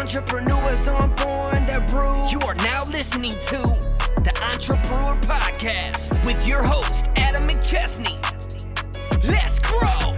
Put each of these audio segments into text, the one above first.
Entrepreneurs aren't born, they're brewed. You are now listening to the Entrepreneur Podcast with your host, Adam McChesney. Let's grow!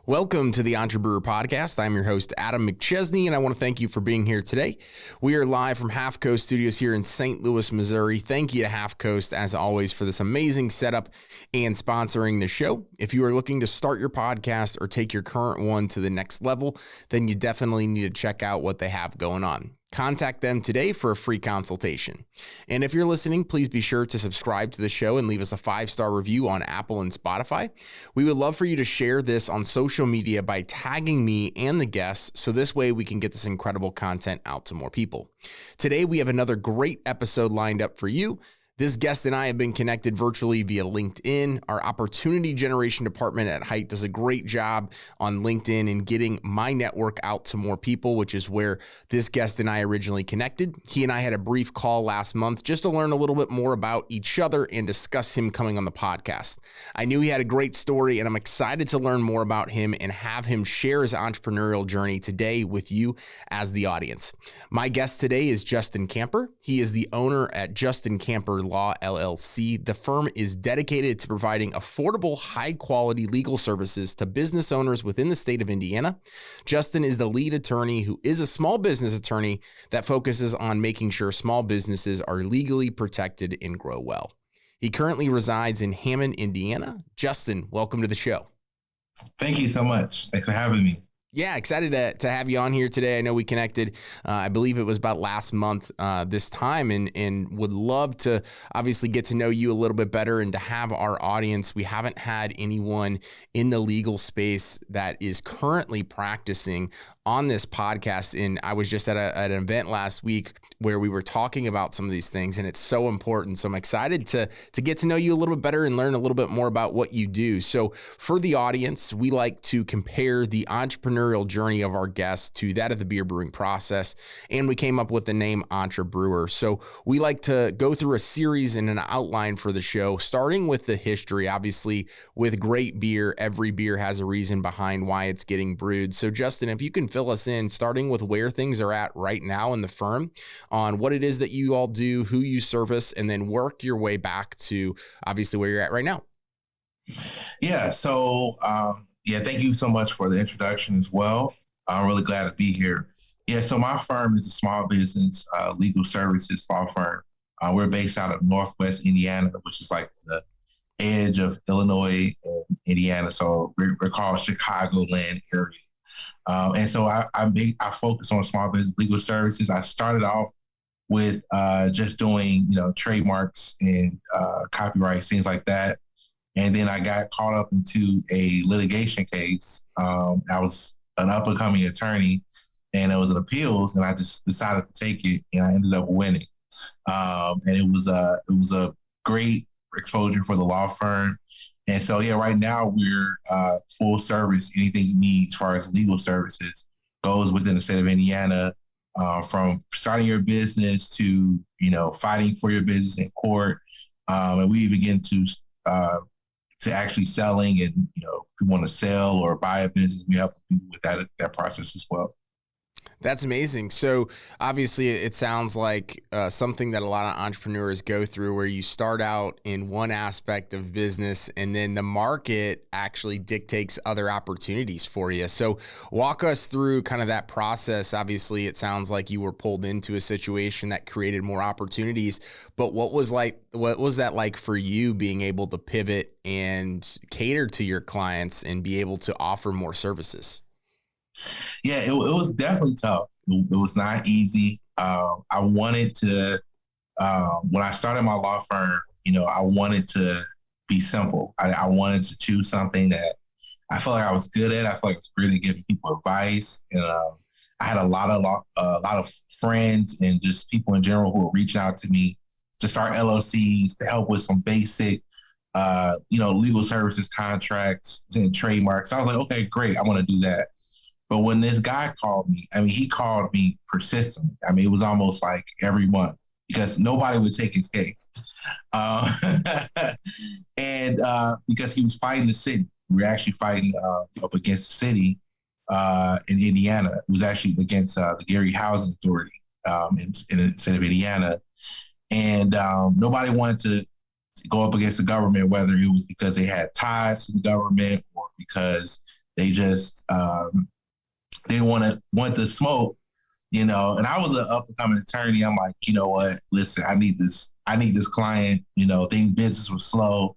Welcome to the Entrepreneur Podcast. I'm your host, Adam McChesney, and I want to thank you for being here today. We are live from Half Coast Studios here in St. Louis, Missouri. Thank you to Half Coast, as always, for this amazing setup and sponsoring the show. If you are looking to start your podcast or take your current one to the next level, then you definitely need to check out what they have going on. Contact them today for a free consultation. And if you're listening, please be sure to subscribe to the show and leave us a 5-star review on Apple and Spotify. We would love for you to share this on social media by tagging me and the guests, so this way we can get this incredible content out to more people. Today, we have another great episode lined up for you. This guest and I have been connected virtually via LinkedIn. Our opportunity generation department at Height does a great job on LinkedIn in getting my network out to more people, which is where this guest and I originally connected. He and I had a brief call last month just to learn a little bit more about each other and discuss him coming on the podcast. I knew he had a great story, and I'm excited to learn more about him and have him share his entrepreneurial journey today with you as the audience. My guest today is Justin Camper. He is the owner at Justin Camper Law LLC. The firm is dedicated to providing affordable, high-quality legal services to business owners within the state of Indiana. Justin is the lead attorney who is a small business attorney that focuses on making sure small businesses are legally protected and grow well. He currently resides in Hammond, Indiana. Justin, welcome to the show. Thank you so much. Thanks for having me. Yeah, excited to have you on here today. I know we connected, I believe it was about last month this time, and would love to obviously get to know you a little bit better and to have our audience. We haven't had anyone in the legal space that is currently practicing on this podcast. And I was just at an event last week where we were talking about some of these things, and it's so important. So I'm excited to get to know you a little bit better and learn a little bit more about what you do. So for the audience, we like to compare the entrepreneurial journey of our guests to that of the beer brewing process. And we came up with the name Entrebrewer. So we like to go through a series and an outline for the show, starting with the history. Obviously, with great beer, every beer has a reason behind why it's getting brewed. So Justin, if you can fill us in, starting with where things are at right now in the firm, on what it is that you all do, who you service, and then work your way back to obviously where you're at right now. Yeah. So, thank you so much for the introduction as well. I'm really glad to be here. Yeah. So my firm is a small business legal services law firm. We're based out of Northwest Indiana, which is like the edge of Illinois and Indiana. So we're called Chicagoland area. And so I focus on small business legal services. I started off with just doing, trademarks and copyrights, things like that. And then I got caught up into a litigation case. I was an up-and-coming attorney, and it was an appeals, and I just decided to take it, and I ended up winning. And it was a great exposure for the law firm. And so, right now we're full service. Anything you need as far as legal services goes within the state of Indiana, from starting your business to, fighting for your business in court. And we even get into actually selling, and, if you want to sell or buy a business, we help people with that process as well. That's amazing. So obviously it sounds like something that a lot of entrepreneurs go through, where you start out in one aspect of business and then the market actually dictates other opportunities for you. So walk us through kind of that process. Obviously it sounds like you were pulled into a situation that created more opportunities, but what was that like for you, being able to pivot and cater to your clients and be able to offer more services? Yeah, it was definitely tough. It was not easy. I wanted to, when I started my law firm, I wanted to be simple. I wanted to choose something that I felt like I was good at. I felt like I was really giving people advice. And I had a lot of friends and just people in general who were reaching out to me to start LLCs, to help with some basic, legal services, contracts, and trademarks. So I was like, okay, great. I want to do that. But when this guy called me, he called me persistently. It was almost like every month, because nobody would take his case. And because he was fighting the city. We were actually fighting up against the city. in Indiana. It was actually against the Gary Housing Authority in the state of Indiana. And nobody wanted to go up against the government, whether it was because they had ties to the government or because they just they want the smoke, And I was an up and coming attorney. I'm like, you know what? Listen, I need this client. Business was slow,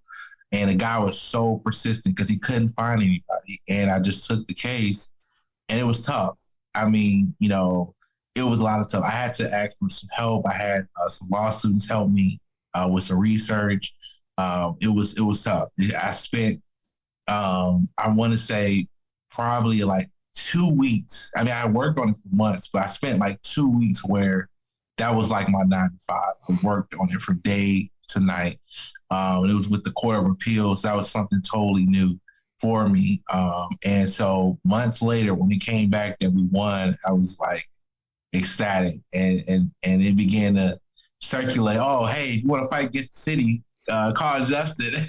and the guy was so persistent because he couldn't find anybody. And I just took the case, and it was tough. I mean, it was a lot of stuff. I had to ask for some help. I had some law students help me with some research. It was tough. I spent, I want to say, probably like 2 weeks. I mean, I worked on it for months, but I spent like 2 weeks where that was like my 9 to 5. I worked on it from day to night. It was with the Court of Appeals. That was something totally new for me. And so months later, when it came back that we won, I was like ecstatic, and it began to circulate. Oh, hey, you want to fight against the city? Call Justin.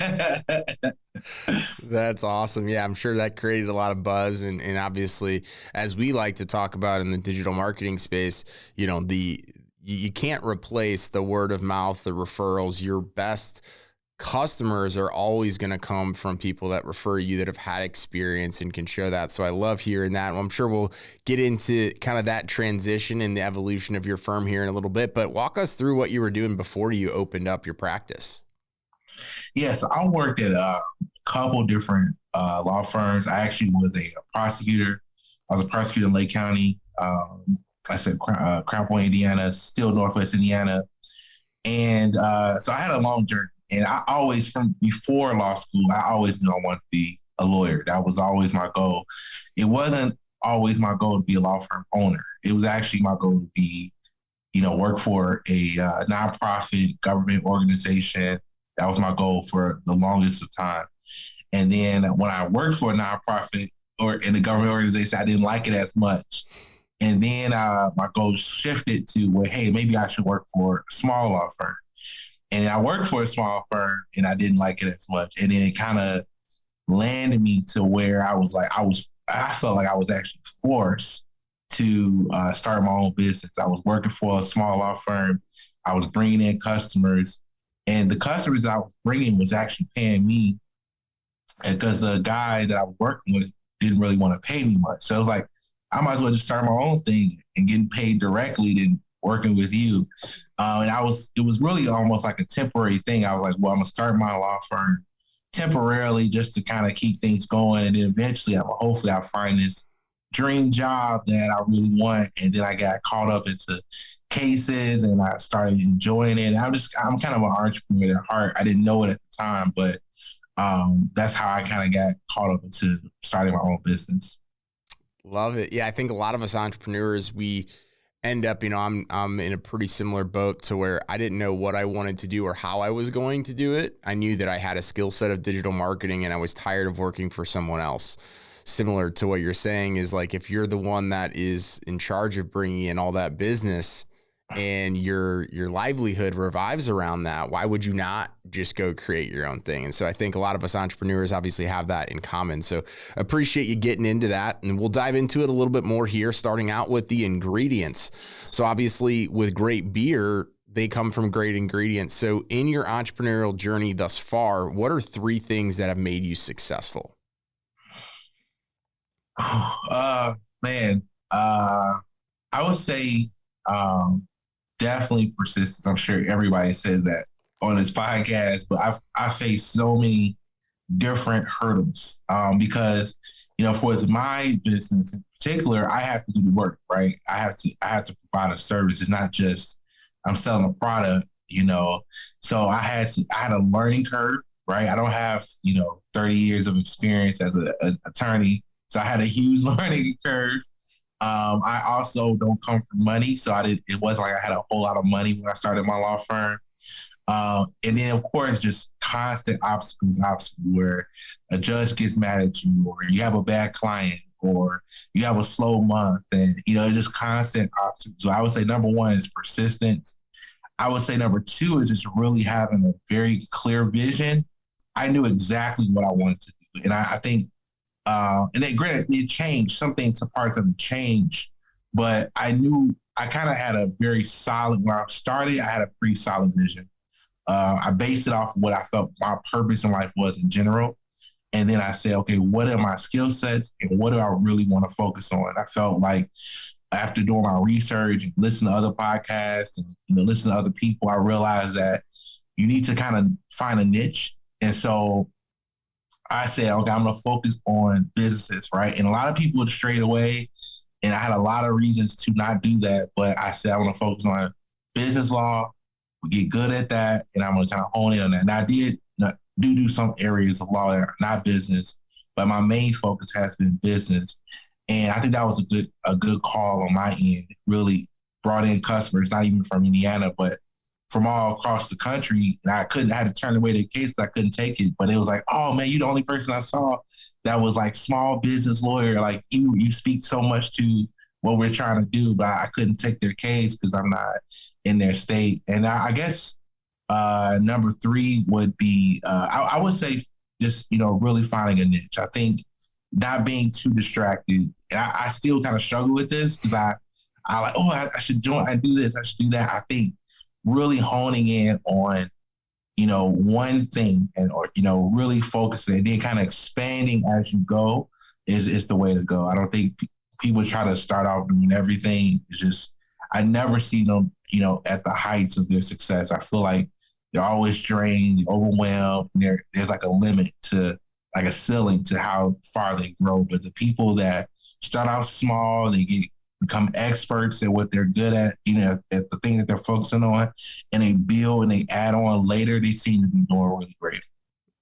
That's awesome. Yeah, I'm sure that created a lot of buzz. And obviously, as we like to talk about in the digital marketing space, you can't replace the word of mouth, the referrals. Your best customers are always going to come from people that refer you, that have had experience and can show that. So I love hearing that. I'm sure we'll get into kind of that transition and the evolution of your firm here in a little bit, but walk us through what you were doing before you opened up your practice. Yes, I worked at a couple different law firms. I actually was a prosecutor. I was a prosecutor in Lake County. I said Crown Point, Indiana, still Northwest Indiana. And so I had a long journey. And I always, from before law school, I always knew I wanted to be a lawyer. That was always my goal. It wasn't always my goal to be a law firm owner. It was actually my goal to be, work for a nonprofit government organization. That was my goal for the longest of time. And then when I worked for a nonprofit or in a government organization, I didn't like it as much. And then my goal shifted to, well, hey, maybe I should work for a small law firm. And I worked for a small firm and I didn't like it as much. And then it kind of landed me to where I felt like I was actually forced to start my own business. I was working for a small law firm. I was bringing in customers, and the customers I was bringing was actually paying me because the guy that I was working with didn't really want to pay me much. So I was like, I might as well just start my own thing and getting paid directly than working with you. And it was really almost like a temporary thing. I was like, well, I'm gonna start my law firm temporarily just to kind of keep things going. And then eventually hopefully I'll find this dream job that I really want. And then I got caught up into cases and I started enjoying it. I'm kind of an entrepreneur at heart. I didn't know it at the time, but that's how I kind of got caught up into starting my own business. Love it. Yeah, I think a lot of us entrepreneurs, we end up, I'm in a pretty similar boat to where I didn't know what I wanted to do or how I was going to do it. I knew that I had a skill set of digital marketing and I was tired of working for someone else. Similar to what you're saying is like, if you're the one that is in charge of bringing in all that business and your livelihood revives around that, why would you not just go create your own thing? And so I think a lot of us entrepreneurs obviously have that in common. So appreciate you getting into that. And we'll dive into it a little bit more here, starting out with the ingredients. So obviously with great beer, they come from great ingredients. So in your entrepreneurial journey thus far, what are 3 things that have made you successful? Man, I would say definitely persistence. I'm sure everybody says that on this podcast, but I faced so many different hurdles because, for my business in particular, I have to do the work, right? I have to provide a service. It's not just I'm selling a product, So I had a learning curve, right? I don't have 30 years of experience as an attorney, so I had a huge learning curve. I also don't come from money, so it wasn't like I had a whole lot of money when I started my law firm. And then, of course, just constant obstacles where a judge gets mad at you, or you have a bad client, or you have a slow month, and just constant obstacles. So I would say number 1 is persistence. I would say number 2 is just really having a very clear vision. I knew exactly what I wanted to do, and I think And then granted, it changed. Some things, some parts of it changed, but I knew I kind of had a very solid, when I started, I had a pretty solid vision. I based it off of what I felt my purpose in life was in general. And then I said, okay, what are my skill sets and what do I really want to focus on? I felt like after doing my research and listening to other podcasts and listening to other people, I realized that you need to kind of find a niche. And so I said, okay, I'm going to focus on businesses, right? And a lot of people would strayed away, and I had a lot of reasons to not do that. But I said, I want to focus on business law. We get good at that, and I'm going to kind of hone in on that. And I did do some areas of law that are not business, but my main focus has been business. And I think that was a good call on my end. It really brought in customers, not even from Indiana, but from all across the country. And I had to turn away the case. I couldn't take it. But it was like, oh man, you're the only person I saw that was like small business lawyer. Like you speak so much to what we're trying to do, but I couldn't take their case because I'm not in their state. And I guess number 3 would be, I would say just, really finding a niche. I think not being too distracted. I still kind of struggle with this because I like, I should join, I do this, I should do that. I think really honing in on, one thing or really focusing and then kind of expanding as you go is the way to go. I don't think people try to start off doing everything. It's just, I never see them, at the heights of their success. I feel like they're always drained, overwhelmed. There's like a limit to, like a ceiling to how far they grow. But the people that start out small, they become experts at what they're good at, at the thing that they're focusing on, and they build and they add on later, they seem to be doing really great.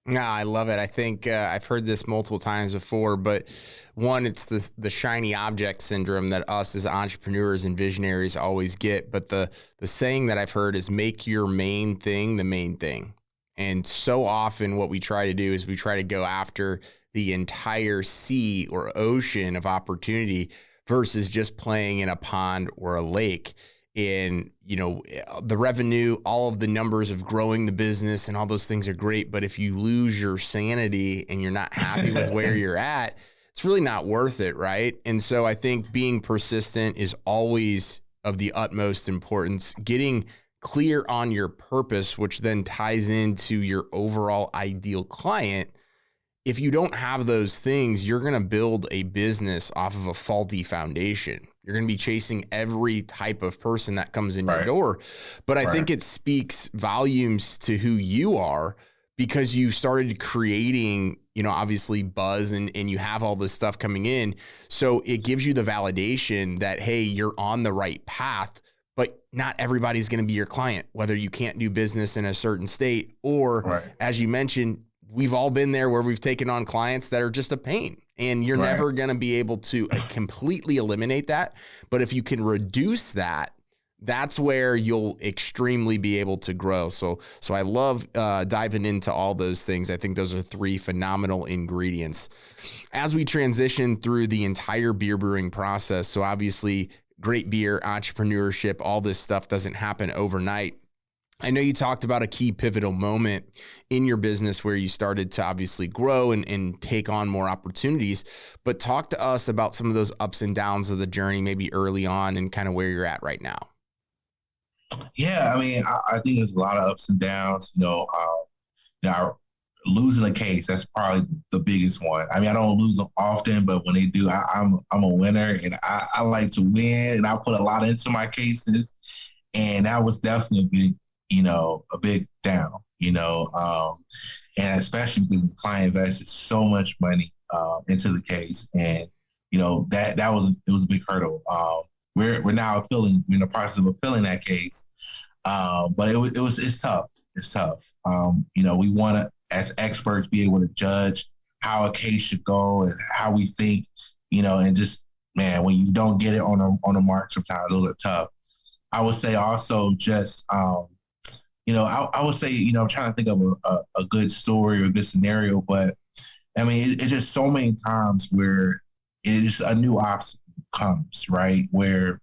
No, I love it. I think I've heard this multiple times before, but one, it's the shiny object syndrome that us as entrepreneurs and visionaries always get. But the saying that I've heard is make your main thing the main thing. And so often what we try to do is we try to go after the entire sea or ocean of opportunity versus just playing in a pond or a lake. And, the revenue, all of the numbers of growing the business and all those things are great. But if you lose your sanity and you're not happy with where you're at, it's really not worth it, right? And so I think being persistent is always of the utmost importance. Getting clear on your purpose, which then ties into your overall ideal client. If you don't have those things, you're going to build a business off of a faulty foundation. You're going to be chasing every type of person that comes in your door. But I think it speaks volumes to who you are because you started creating, obviously buzz and you have all this stuff coming in. So it gives you the validation that, hey, you're on the right path, but not everybody's going to be your client, whether you can't do business in a certain state or, as you mentioned, we've all been there where we've taken on clients that are just a pain, and you're never going to be able to completely eliminate that. But if you can reduce that, that's where you'll extremely be able to grow. So I love diving into all those things. I think those are 3 phenomenal ingredients. As we transition through the entire beer brewing process, so obviously great beer, entrepreneurship, all this stuff doesn't happen overnight. I know you talked about a key pivotal moment in your business where you started to obviously grow and take on more opportunities, but talk to us about some of those ups and downs of the journey, maybe early on and kind of where you're at right now. Yeah, I mean, I think there's a lot of ups and downs. Losing a case, that's probably the biggest one. I mean, I don't lose them often, but when they do, I'm a winner, and I like to win, and I put a lot into my cases, and that was definitely a big down, and especially because the client invested so much money into the case, and that was a big hurdle. We're now appealing, we're in the process of appealing that case, but it's tough. It's tough. We want to, as experts, be able to judge how a case should go and how we think, and just, man, when you don't get it on the mark, sometimes those are tough. I would say also just, I would say, I'm trying to think of a good story or a good scenario, but I mean, it's just so many times where it is a new obstacle comes, right? Where,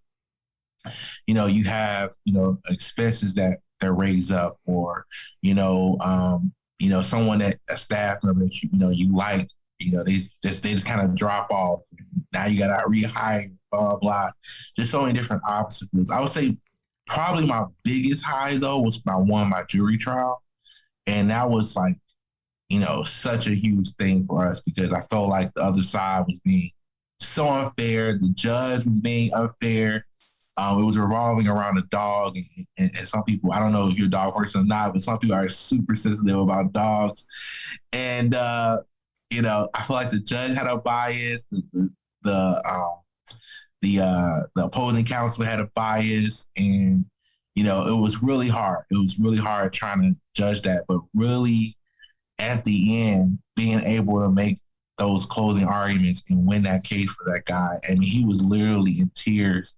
you have, expenses that raise up, or, someone a staff member that you like They just kind of drop off. Now you got to rehire, blah, blah, blah. Just so many different obstacles. I would say probably my biggest high, though, was when I won my jury trial. And that was like, such a huge thing for us because I felt like the other side was being so unfair. The judge was being unfair. It was revolving around a dog. And some people, I don't know if you're a dog person or not, but some people are super sensitive about dogs. And, I feel like the judge had a bias. The opposing counsel had a bias. And, it was really hard. It was really hard trying to judge that. But really, at the end, being able to make those closing arguments and win that case for that guy. I mean, he was literally in tears,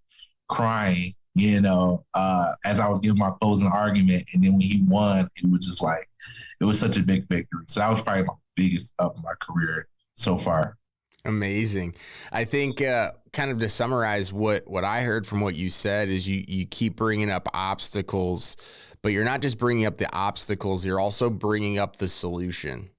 crying, as I was giving my closing argument. And then when he won, it was just like, it was such a big victory. So that was probably my biggest up in my career so far. Amazing. I think kind of to summarize what I heard from what you said is you keep bringing up obstacles, but you're not just bringing up the obstacles, you're also bringing up the solution.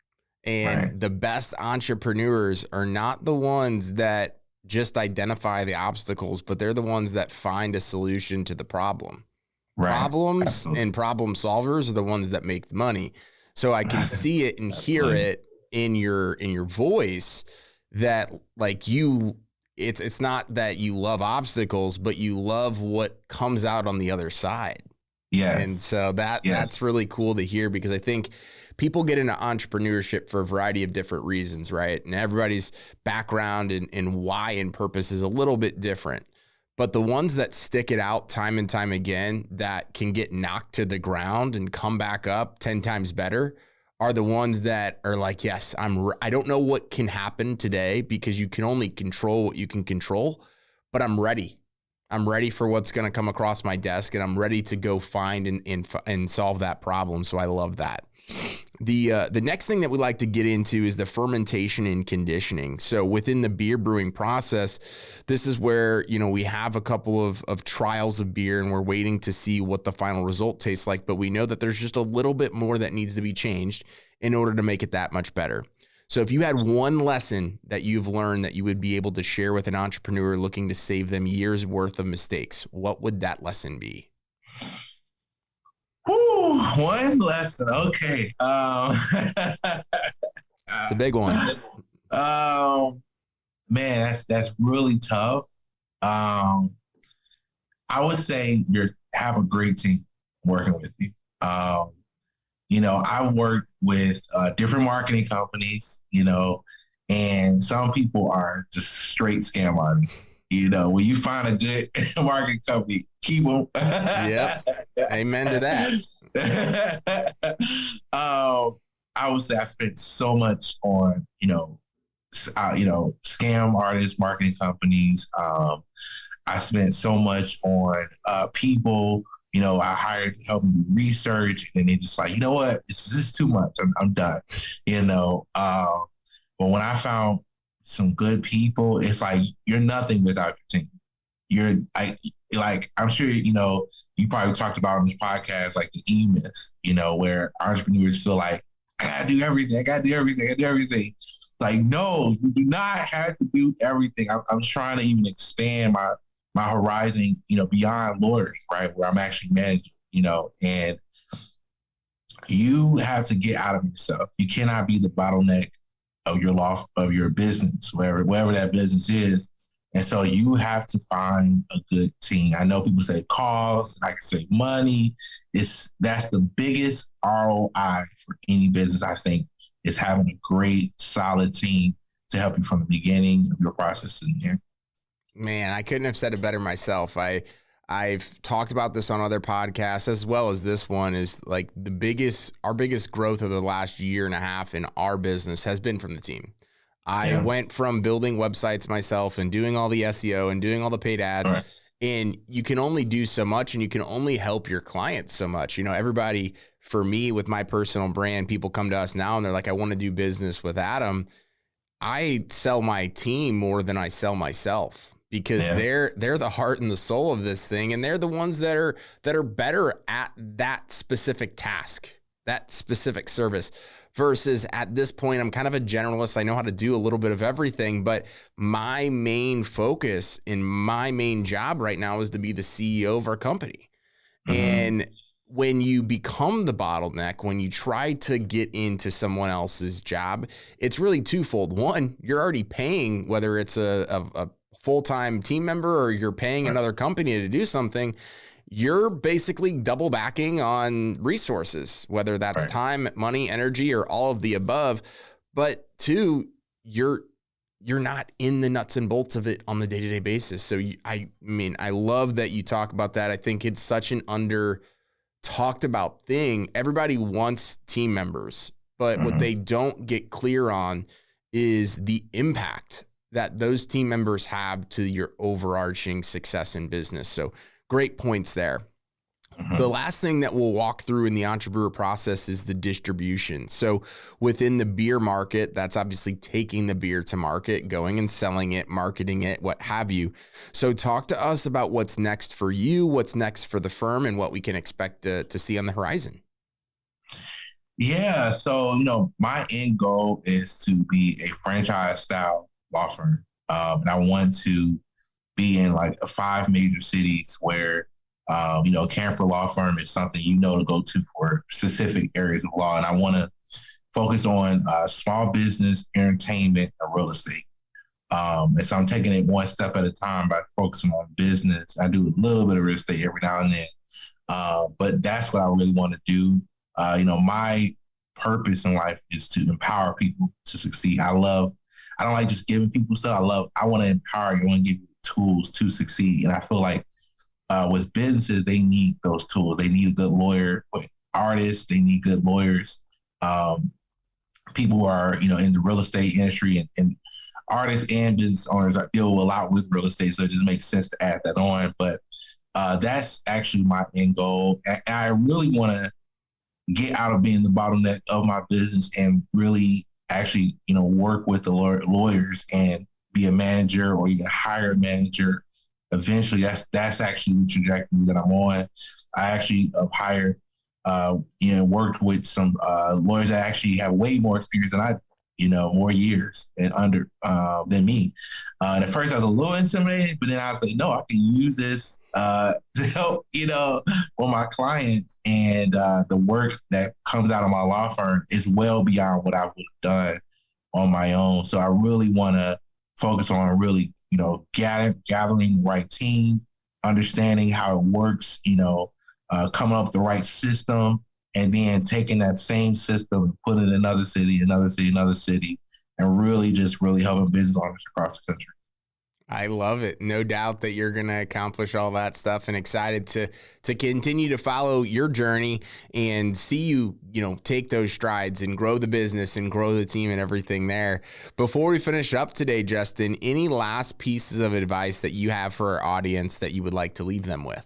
And right. The best entrepreneurs are not the ones that just identify the obstacles, but they're the ones that find a solution to the problem. Right. Problems Absolutely. And problem solvers are the ones that make the money. So I can see it and hear it in your voice that like it's not that you love obstacles, but you love what comes out on the other side. Yes. And so that's really cool to hear because I think people get into entrepreneurship for a variety of different reasons, right? And everybody's background and why and purpose is a little bit different. But the ones that stick it out time and time again that can get knocked to the ground and come back up 10 times better are the ones that are like, yes, I don't know what can happen today because you can only control what you can control, but I'm ready. I'm ready for what's going to come across my desk and I'm ready to go find and solve that problem. So I love that. The next thing that we like to get into is the fermentation and conditioning. So within the beer brewing process, this is where, we have a couple of trials of beer and we're waiting to see what the final result tastes like. But we know that there's just a little bit more that needs to be changed in order to make it that much better. So if you had one lesson that you've learned that you would be able to share with an entrepreneur looking to save them years worth of mistakes, what would that lesson be? Ooh, one lesson. Okay. It's a big one. Man, that's really tough. I would say have a great team working with you. I worked with different marketing companies, and some people are just straight scam artists. When you find a good marketing company, keep them. Yeah, amen to that. I would say I spent so much on, scam artists, marketing companies. I spent so much on people. I hired to help me do research, and then they just like, you know what, this is too much. I'm done. But when I found some good people, it's like you're nothing without your team. I'm sure you probably talked about on this podcast like the E-myth, where entrepreneurs feel like I gotta do everything. It's like, no, you do not have to do everything. I'm trying to even expand my horizon, beyond lawyers, right, where I'm actually managing, and you have to get out of yourself. You cannot be the bottleneck of your business, wherever that business is. And so you have to find a good team. I know people say cost, I can say money. That's the biggest ROI for any business, I think, is having a great, solid team to help you from the beginning of your process in there. Man, I couldn't have said it better myself. I've talked about this on other podcasts as well as this one is like our biggest growth of the last year and a half in our business has been from the team. I went from building websites myself and doing all the SEO and doing all the paid ads. Right. And you can only do so much and you can only help your clients so much. Everybody, for me, with my personal brand, people come to us now and they're like, I want to do business with Adam. I sell my team more than I sell myself. Because they're the heart and the soul of this thing, and they're the ones that are better at that specific task, that specific service. versus at this point, I'm kind of a generalist. I know how to do a little bit of everything, but my main focus in my main job right now is to be the CEO of our company. And when you become the bottleneck, when you try to get into someone else's job, it's really twofold. One, you're already paying, whether it's a full-time team member or you're paying another company to do something, you're basically double backing on resources, whether that's time, money, energy, or all of the above. But two, you're not in the nuts and bolts of it on the day-to-day basis. So I love that you talk about that. I think it's such an under talked about thing. Everybody wants team members, but what they don't get clear on is the impact that those team members have to your overarching success in business. So great points there. The last thing that we'll walk through in the entrepreneur process is the distribution. So within the beer market, that's obviously taking the beer to market, going and selling it, marketing it, what have you. So talk to us about what's next for you, what's next for the firm, and what we can expect to see on the horizon. Yeah. So, my end goal is to be a franchise style law firm. And I want to be in like 5 major cities where camper law firm is something to go to for specific areas of law. And I want to focus on small business, entertainment, and real estate. And so I'm taking it one step at a time by focusing on business. I do a little bit of real estate every now and then. But that's what I really want to do. My purpose in life is to empower people to succeed. I don't like just giving people stuff. I want to empower you. I want to give you tools to succeed. And I feel like with businesses, they need those tools. They need a good lawyer. With artists, they need good lawyers. People who are, in the real estate industry and artists and business owners deal a lot with real estate. So it just makes sense to add that on. But that's actually my end goal. And I really want to get out of being the bottleneck of my business and really actually, work with the lawyers and be a manager or even hire a manager. Eventually, that's actually the trajectory that I'm on. I actually hired, worked with some lawyers that actually have way more experience than I, more years and under than me. And at first I was a little intimidated, but then I was like, no, I can use this to help, for my clients. And the work that comes out of my law firm is well beyond what I would have done on my own. So I really want to focus on really, gathering the right team, understanding how it works, coming up with the right system, and then taking that same system and putting it in another city, and really helping business owners across the country. I love it. No doubt that you're going to accomplish all that stuff, and excited to continue to follow your journey and see you, take those strides and grow the business and grow the team and everything there. Before we finish up today, Justin, any last pieces of advice that you have for our audience that you would like to leave them with?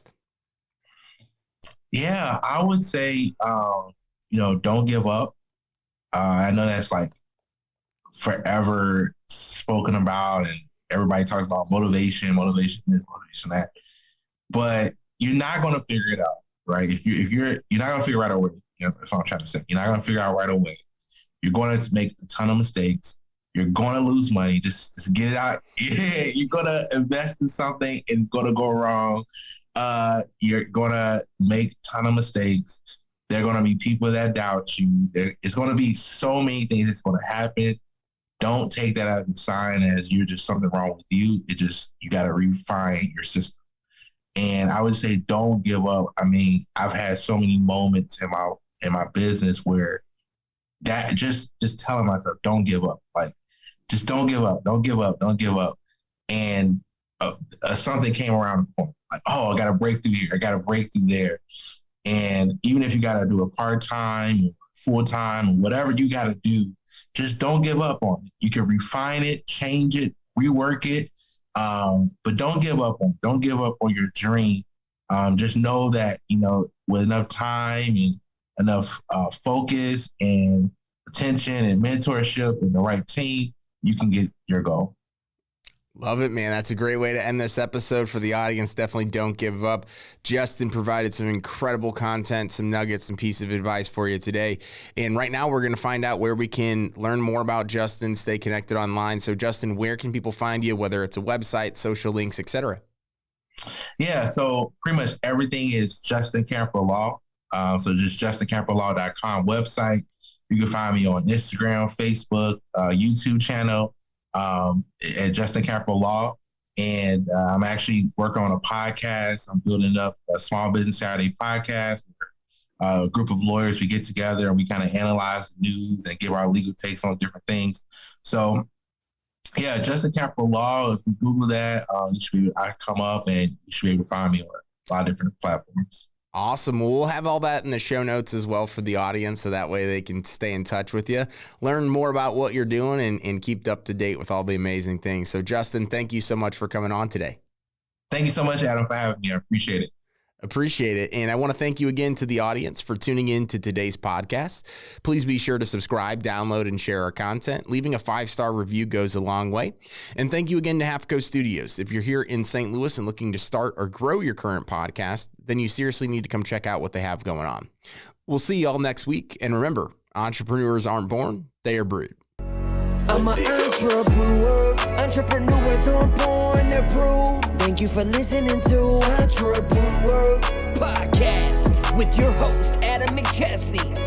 Yeah, I would say, don't give up. I know that's like forever spoken about, and everybody talks about motivation this, motivation that, but you're not going to figure it out, right? You're not going to figure it out right away. That's what I'm trying to say. You're not going to figure it out right away. You're going to make a ton of mistakes. You're going to lose money. Just get it out. Yeah, you're going to invest in something and it's going to go wrong. You're going to make a ton of mistakes. There are going to be people that doubt you. It's going to be so many things that's going to happen. Don't take that as a sign as you're just something wrong with you. You got to refine your system. And I would say, don't give up. I mean, I've had so many moments in my business where that just telling myself, don't give up. Like, just don't give up. Don't give up. Don't give up. And something came around the corner. Like, oh, I got to break through here. I got to break through there. And even if you got to do a part-time, full-time, whatever you got to do, just don't give up on it. You can refine it, change it, rework it, but don't give up on it. Don't give up on your dream. Just know that, with enough time and enough focus and attention and mentorship and the right team, you can get your goal. Love it, man. That's a great way to end this episode for the audience. Definitely don't give up. Justin provided some incredible content, some nuggets, some piece of advice for you today. And right now we're going to find out where we can learn more about Justin, stay connected online. So Justin, where can people find you, whether it's a website, social links, etc.? Yeah, so pretty much everything is Justin Camper Law. So just justincamperlaw.com website. You can find me on Instagram, Facebook, YouTube channel. At Justin Camper Law, and I'm actually working on a podcast. I'm building up a Small Business Saturday podcast where a group of lawyers, we get together and we kind of analyze the news and give our legal takes on different things. So yeah, Justin Camper Law, if you Google that, I come up and you should be able to find me on a lot of different platforms. Awesome. Well, we'll have all that in the show notes as well for the audience, so that way they can stay in touch with you, learn more about what you're doing, and keep up to date with all the amazing things. So, Justin, thank you so much for coming on today. Thank you so much, Adam, for having me. I appreciate it. Appreciate it. And I want to thank you again to the audience for tuning in to today's podcast. Please be sure to subscribe, download, and share our content. Leaving a 5-star review goes a long way. And thank you again to Half Coast Studios. If you're here in St. Louis and looking to start or grow your current podcast, then you seriously need to come check out what they have going on. We'll see you all next week. And remember, entrepreneurs aren't born, they are brewed. I'm an entrepreneur. Entrepreneurs aren't born, they're brewed. Thank you for listening to Entrepreneur Podcast with your host, Adam McChesney.